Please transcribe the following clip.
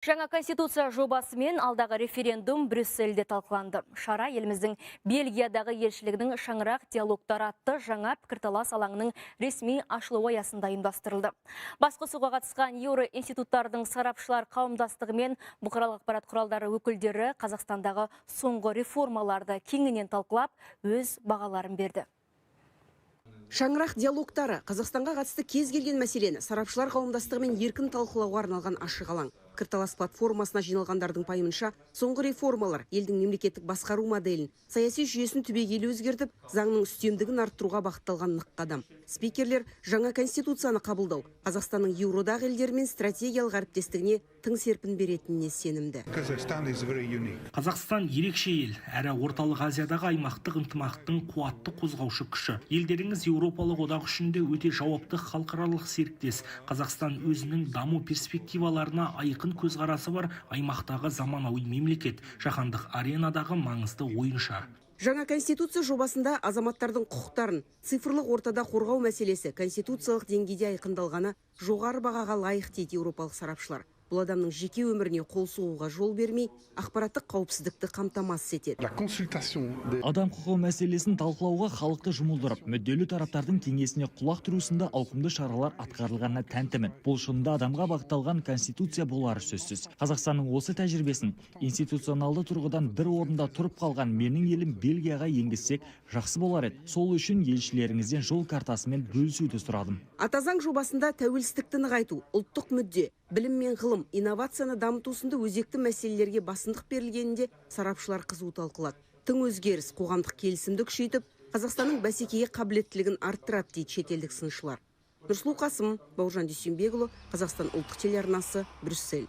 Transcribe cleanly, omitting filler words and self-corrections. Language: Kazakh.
Жаңа конституция жобасымен алдағы референдум Брюссельде талқыланды. Шара еліміздің Бельгиядағы елшілігінің шаңырақ диалогтары атты жаңа пікірталас алаңының ресми ашылуы аясында ұйымдастырылды. Басқосуға қатысқан Еуро институттардың сарапшылар қауымдастығы мен бұқаралық ақпарат құралдары өкілдері Қазақстандағы соңғы реформаларды кеңінен талқылап, өз бағаларын берді. Шаңырақ диалогтары Қазақстанға қатысты кез келген мәселені сарапшылар қауымдастығымен еркін талқылауға арналған ашық алаң. Пікірталас платформасына жиналғандардың пайымынша, соңғы реформалар елдің мемлекеттік басқару моделін, саяси жүйесін түбегейлі өзгертіп, заңның үстемдігін арттыруға бағытталған нық қадам. Спикерлер жаңа конституцияны қабылдау Қазақстанның еуродағы елдермен стратегиялық әріптестігіне тың серпін беретініне сенімді. Қазақстан ерекше ел, әрі орталық Азиядағы аймақтық ынтымақтың қуатты қозғаушы күші. Елдеріңіз Еуропалық одақ үшін де өте жауапты халықаралық серіктес. Қазақстан өзінің даму перспективаларына айқын көзқарасы бар аймақтағы заманауи мемлекет, жаһандық аренадағы маңызды ойыншы. Жаңа конституция жобасында азаматтардың құқықтарын цифрлық ортада қорғау мәселесі конституциялық деңгейде айқындалғаны жоғары бағаға лайық дейді еуропалық сарапшылар. Бұл адамның жеке өміріне қол соғуға жол бермей, ақпараттық қауіпсіздікті қамтамасыз етеді. Адам құқығы мәселесін талқылауға халықты жұмылдырып, мүдделі тараптардың кеңесіне құлақ түрусінде ауқымды шаралар атқарылғанына тәнтімін. Бұл шынында адамға бағытталған конституция болары сөзсіз. Қазақстанның осы тәжірибесін институционалды тұрғыдан бір орында тұрып қалған менің елім Бельгияға енгізсек жақсы болар еді. Сол үшін елшілеріңізден жол картасымен бөлісуді сұрадым. Атазаң жобасында тәуелсіздікті нығайту, ұлттық мүдде, білім мен ғылым, инновацияны дамыту сынды өзекті мәселелерге басымдық берілгенінде сарапшылар қызу талқылады. Тың өзгеріс қоғамдық келісімді күшейтіп, Қазақстанның бәсекеге қабілеттілігін арттырады дейді шетелдік сыншылар. Нұрсұлу Қасым, Бауыржан Дүйсенбекұлы, Қазақстан ұлттық телеарнасы, Брюссель.